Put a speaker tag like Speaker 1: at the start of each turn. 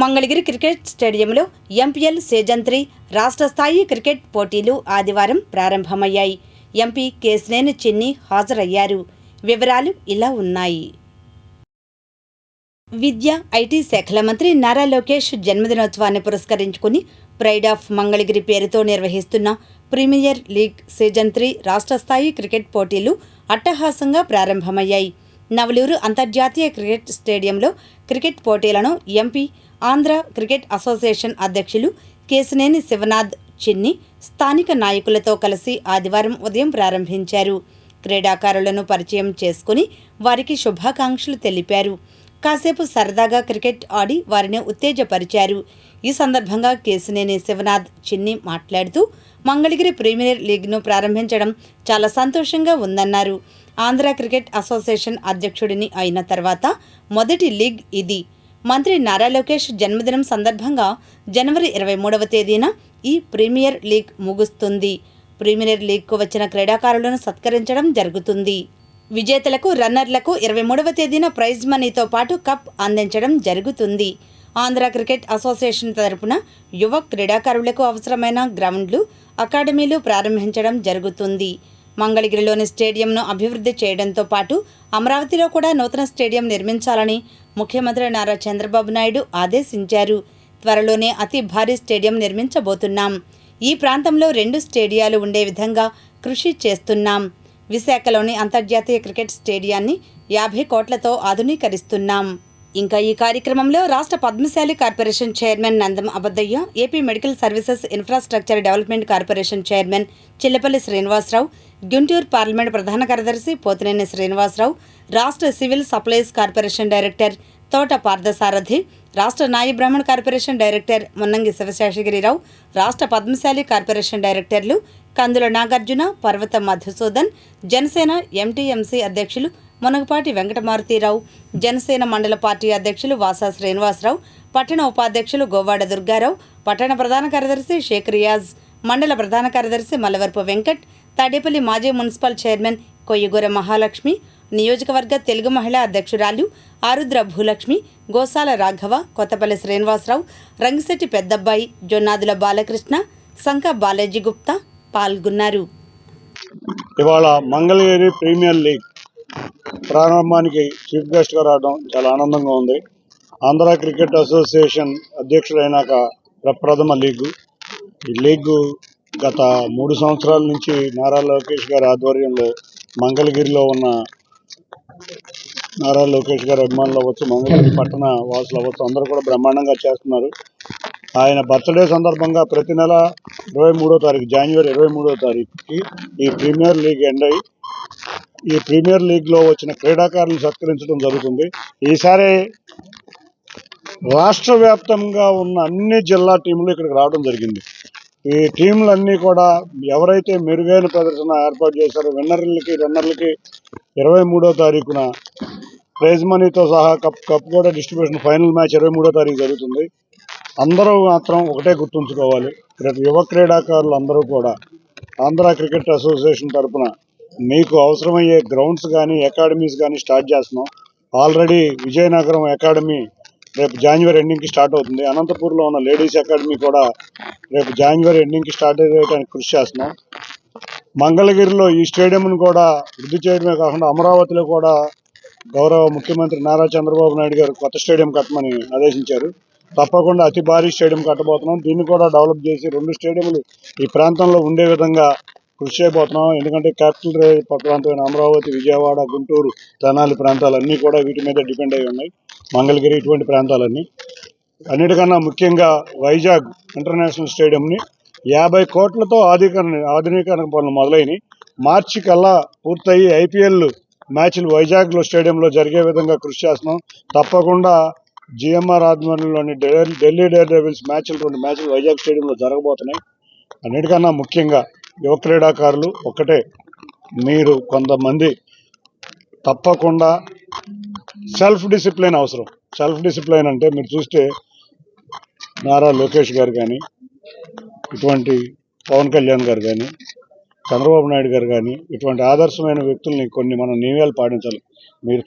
Speaker 1: Mangalagiri cricket స్టేడియంలో MPL season 3 రాష్ట్ర స్థాయి క్రికెట్ పోటీలు ఆదివారం ప్రారంభమయ్యాయి. ఎంపీ కేశినేని చిన్ని హాజరయ్యారు. వివరాలు ఇలా ఉన్నాయి. విద్య, ఐటీ శాఖల మంత్రి నారా లోకేష్ జన్మదినోత్సవాన్ని పురస్కరించుకుని ప్రైడ్ ఆఫ్ మంగళగిరి పేరుతో నిర్వహిస్తున్న ప్రీమియర్ లీగ్ సీజన్ 3 రాష్ట్ర స్థాయి క్రికెట్ పోటీలు అట్టహాసంగా ప్రారంభమయ్యాయి. నవలూరు అంతర్జాతీయ క్రికెట్ స్టేడియంలో క్రికెట్ పోటీలను ఎంపీ ఆంధ్ర క్రికెట్ అసోసియేషన్ అధ్యక్షులు కేశినేని శివనాథ్ చిన్ని స్థానిక నాయకులతో కలిసి ఆదివారం ఉదయం ప్రారంభించారు. క్రీడాకారులను పరిచయం చేసుకుని వారికి శుభాకాంక్షలు తెలిపారు. కాసేపు సరదాగా క్రికెట్ ఆడి వారిని ఉత్తేజపరిచారు. ఈ సందర్భంగా కేశినేని శివనాథ్ చిన్ని మాట్లాడుతూ మంగళగిరి ప్రీమియర్ లీగ్ను ప్రారంభించడం చాలా సంతోషంగా ఉందన్నారు. ఆంధ్ర క్రికెట్ అసోసియేషన్ అధ్యక్షుడిని అయిన తర్వాత మొదటి లీగ్ ఇది. మంత్రి నారా లోకేష్ జన్మదినం సందర్భంగా జనవరి 23వ తేదీన ఈ ప్రీమియర్ లీగ్ ముగుస్తుంది. ప్రీమియర్ లీగ్కు వచ్చిన క్రీడాకారులను సత్కరించడం జరుగుతుంది. విజేతలకు, రన్నర్లకు 23వ తేదీన ప్రైజ్ మనీతో పాటు కప్ అందించడం జరుగుతుంది. ఆంధ్ర క్రికెట్ అసోసియేషన్ తరపున యువ క్రీడాకారులకు అవసరమైన గ్రౌండ్లు, అకాడమీలు ప్రారంభించడం జరుగుతుంది. మంగళగిరిలోని స్టేడియంను అభివృద్ధి చేయడంతో పాటు అమరావతిలో కూడా నూతన స్టేడియం నిర్మించాలని ముఖ్యమంత్రి నారా చంద్రబాబు నాయుడు ఆదేశించారు. త్వరలోనే అతి భారీ స్టేడియం నిర్మించబోతున్నాం. ఈ ప్రాంతంలో 2 స్టేడియాలు ఉండే విధంగా కృషి చేస్తున్నాం. విశాఖలోని అంతర్జాతీయ క్రికెట్ స్టేడియాన్ని 50 కోట్లతో ఆధునీకరిస్తున్నాం. ఇంకా ఈ కార్యక్రమంలో రాష్ట్ర Padmashali corporation chairman Nandam Abaddaiah, AP medical services infrastructure development corporation chairman Chillapalli Srinivasarao, Guntur parliament ప్రధాన కార్యదర్శి పోతినేని శ్రీనివాసరావు, రాష్ట్ర సివిల్ సప్లైస్ కార్పొరేషన్ డైరెక్టర్ తోట పార్థసారథి, రాష్ట్ర నాయ బ్రాహ్మణ కార్పొరేషన్ డైరెక్టర్ మున్నంగి శివశేషగిరిరావు, రాష్ట్ర పద్మశాలి కార్పొరేషన్ డైరెక్టర్లు కందుల నాగార్జున, పర్వత మధుసూదన్, జనసేన ఎంటీఎంసీ అధ్యక్షులు మునగపాటి వెంకటమారుతీరావు, జనసేన మండల పార్టీ అధ్యక్షులు వాసా శ్రీనివాసరావు, పట్టణ ఉపాధ్యక్షులు గోవాడ దుర్గారావు, పట్టణ ప్రధాన కార్యదర్శి షేక్ రియాజ్, మండల ప్రధాన కార్యదర్శి మల్లవరపు వెంకట్, తాడేపల్లి మాజీ మున్సిపల్ చైర్మన్ కొయ్యగూర మహాలక్ష్మి, నియోజకవర్గ తెలుగు మహిళా అధ్యక్షురాలు ఆరుద్ర భూలక్ష్మి, గోసాల రాఘవ, కొత్తపల్లి శ్రీనివాసరావు, రంగిశెట్టి పెద్దబ్బాయి, జొన్నాదుల బాలకృష్ణ, సంక బాలాజీ గుప్తా పాల్గొన్నారు.
Speaker 2: ఇవాళ మంగళగిరి ప్రీమియర్ లీగ్ ప్రారంభానికి చీఫ్ గెస్ట్గా రావడం చాలా ఆనందంగా ఉంది. ఆంధ్ర క్రికెట్ అసోసియేషన్ అధ్యక్షుడైనాక ప్రప్రథమ లీగు. ఈ లీగు గత 3 సంవత్సరాల నుంచి నారా లోకేష్ గారి ఆధ్వర్యంలో మంగళగిరిలో ఉన్న నారా లోకేష్ గారి అభిమానులు అవ్వచ్చు, మంగళగిరి పట్టణ వాసులు అవ్వచ్చు, అందరూ కూడా బ్రహ్మాండంగా చేస్తున్నారు. ఆయన బర్త్డే సందర్భంగా ప్రతి నెల 23వ తారీఖు, జనవరి 23వ తారీఖుకి ఈ ప్రీమియర్ లీగ్ ఎండ్ అయ్యి ఈ ప్రీమియర్ లీగ్లో వచ్చిన క్రీడాకారులను సత్కరించడం జరుగుతుంది. ఈసారి రాష్ట్ర వ్యాప్తంగా ఉన్న అన్ని జిల్లా టీంలు ఇక్కడికి రావడం జరిగింది. ఈ టీంలన్నీ కూడా ఎవరైతే మెరుగైన ప్రదర్శన ఏర్పాటు చేశారో విన్నర్లకి, రన్నర్లకి 23వ తారీఖున ప్రైజ్ మనీతో సహా కప్ కూడా డిస్ట్రిబ్యూషన్ ఫైనల్ మ్యాచ్ 23వ తారీఖు జరుగుతుంది. అందరూ మాత్రం ఒకటే గుర్తుంచుకోవాలి, యువ క్రీడాకారులు అందరూ కూడా ఆంధ్ర క్రికెట్ అసోసియేషన్ తరఫున మీకు అవసరమయ్యే గ్రౌండ్స్ కానీ, అకాడమీస్ కానీ స్టార్ట్ చేస్తున్నాం. ఆల్రెడీ విజయనగరం అకాడమీ రేపు జనవరి ఎండింగ్కి స్టార్ట్ అవుతుంది. అనంతపూర్లో ఉన్న లేడీస్ అకాడమీ కూడా రేపు జనవరి ఎండింగ్కి స్టార్ట్ అయ్యేటానికి కృషి చేస్తున్నాం. మంగళగిరిలో ఈ స్టేడియంను కూడా వృద్ధి చేయడమే కాకుండా అమరావతిలో కూడా గౌరవ ముఖ్యమంత్రి నారా చంద్రబాబు నాయుడు గారు కొత్త స్టేడియం కట్టమని ఆదేశించారు. తప్పకుండా అతి భారీ స్టేడియం కట్టబోతున్నాం. దీన్ని కూడా డెవలప్ చేసి 2 స్టేడియంలు ఈ ప్రాంతంలో ఉండే విధంగా కృషి చేయబోతున్నాం. ఎందుకంటే క్యాపిటల్ ప్రాంతమైన అమరావతి, విజయవాడ, గుంటూరు, తెనాలి ప్రాంతాలన్నీ కూడా వీటి మీద డిపెండ్ అయి ఉన్నాయి. మంగళగిరి ఇటువంటి ప్రాంతాలన్నీ. అన్నిటికన్నా ముఖ్యంగా వైజాగ్ ఇంటర్నేషనల్ స్టేడియంని 50 కోట్లతో ఆధునీకరణ పనులు మొదలైనవి. మార్చి కల్లా పూర్తయి ఐపీఎల్ మ్యాచ్లు వైజాగ్లో స్టేడియంలో జరిగే విధంగా కృషి చేస్తున్నాం. తప్పకుండా జిఎంఆర్ ఆధ్వర్యంలోని ఢిల్లీ డేర్ డెవిల్స్ మ్యాచ్లు 2 మ్యాచ్లు వైజాగ్ స్టేడియంలో జరగబోతున్నాయి. అన్నిటికన్నా ముఖ్యంగా యువ క్రీడాకారులు ఒక్కటే, మీరు కొంతమంది తప్పకుండా సెల్ఫ్ డిసిప్లిన్ అవసరం. సెల్ఫ్ డిసిప్లిన్ అంటే మీరు చూస్తే నారా లోకేష్ గారు కానీ, ఇటువంటి పవన్ కళ్యాణ్ గారు కానీ, చంద్రబాబు నాయుడు గారు కానీ, ఇటువంటి ఆదర్శమైన వ్యక్తుల్ని కొన్ని మనం నియమాలు పాటించాలి. మీరు